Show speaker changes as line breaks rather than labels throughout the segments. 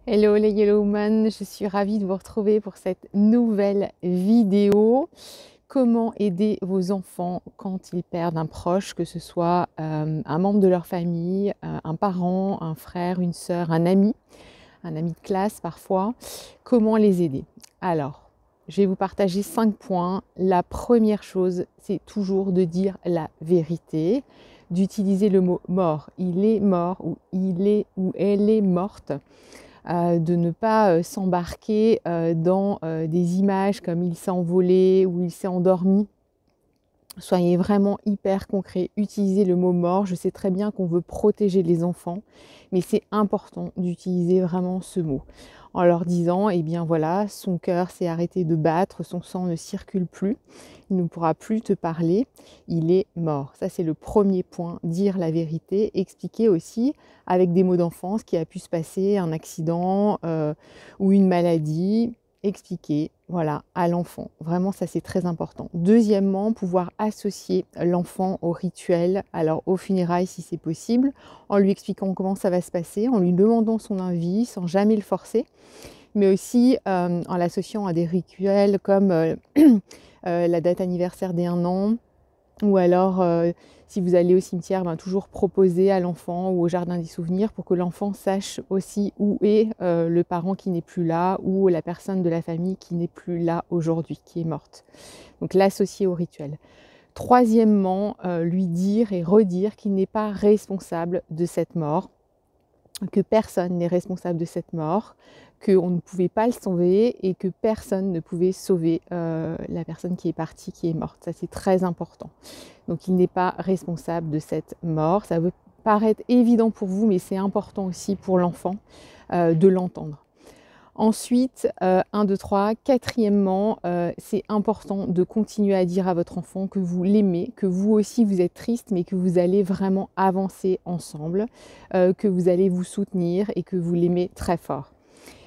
Hello les Yellow Woman, je suis ravie de vous retrouver pour cette nouvelle vidéo. Comment aider vos enfants quand ils perdent un proche, que ce soit un membre de leur famille, un parent, un frère, une sœur, un ami de classe parfois. Comment les aider? Alors, je vais vous partager 5 points. La première chose, c'est toujours de dire la vérité, d'utiliser le mot mort. Il est mort ou il est ou elle est morte. De ne pas s'embarquer dans des images comme il s'est envolé ou il s'est endormi. Soyez vraiment hyper concret, utilisez le mot mort. Je sais très bien qu'on veut protéger les enfants, mais c'est important d'utiliser vraiment ce mot. En leur disant, eh bien voilà, son cœur s'est arrêté de battre, son sang ne circule plus, il ne pourra plus te parler, il est mort. Ça c'est le premier point, dire la vérité, expliquer aussi avec des mots d'enfant ce qui a pu se passer, un accident ou une maladie. Expliquer, voilà, à l'enfant. Vraiment, ça c'est très important. Deuxièmement, pouvoir associer l'enfant au rituel, alors aux funérailles si c'est possible, en lui expliquant comment ça va se passer, en lui demandant son avis sans jamais le forcer, mais aussi en l'associant à des rituels comme la date anniversaire des 1 an, ou alors, si vous allez au cimetière, toujours proposer à l'enfant ou au jardin des souvenirs pour que l'enfant sache aussi où est le parent qui n'est plus là ou la personne de la famille qui n'est plus là aujourd'hui, qui est morte. Donc l'associer au rituel. Troisièmement, lui dire et redire qu'il n'est pas responsable de cette mort, que personne n'est responsable de cette mort, qu'on ne pouvait pas le sauver et que personne ne pouvait sauver la personne qui est partie, qui est morte. Ça, c'est très important. Donc, il n'est pas responsable de cette mort. Ça peut paraître évident pour vous, mais c'est important aussi pour l'enfant de l'entendre. Ensuite, 1, 2, 3. Quatrièmement, c'est important de continuer à dire à votre enfant que vous l'aimez, que vous aussi vous êtes triste, mais que vous allez vraiment avancer ensemble, que vous allez vous soutenir et que vous l'aimez très fort.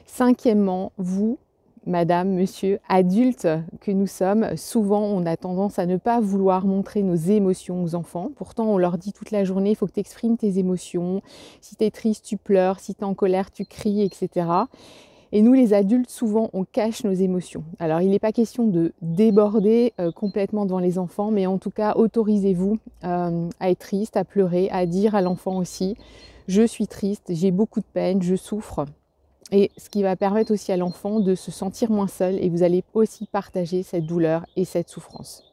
Cinquièmement, vous, madame, monsieur, adultes que nous sommes, souvent on a tendance à ne pas vouloir montrer nos émotions aux enfants. Pourtant, on leur dit toute la journée, il faut que tu exprimes tes émotions. Si tu es triste, tu pleures. Si tu es en colère, tu cries, etc. Et nous, les adultes, souvent, on cache nos émotions. Alors, il n'est pas question de déborder complètement devant les enfants, mais en tout cas, autorisez-vous à être triste, à pleurer, à dire à l'enfant aussi « je suis triste, j'ai beaucoup de peine, je souffre ». Et ce qui va permettre aussi à l'enfant de se sentir moins seul et vous allez aussi partager cette douleur et cette souffrance.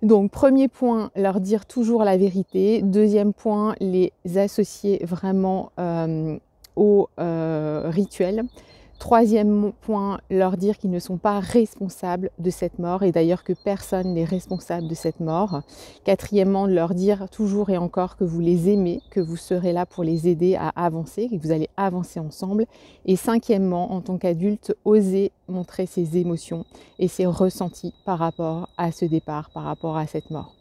Donc, premier point, leur dire toujours la vérité. Deuxième point, les associer vraiment au rituel. Troisième point, leur dire qu'ils ne sont pas responsables de cette mort et d'ailleurs que personne n'est responsable de cette mort. Quatrièmement, leur dire toujours et encore que vous les aimez, que vous serez là pour les aider à avancer, que vous allez avancer ensemble. Et cinquièmement, en tant qu'adulte, oser montrer ses émotions et ses ressentis par rapport à ce départ, par rapport à cette mort.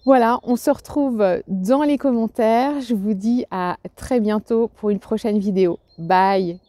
Voilà, on se retrouve dans les commentaires. Je vous dis à très bientôt pour une prochaine vidéo. Bye!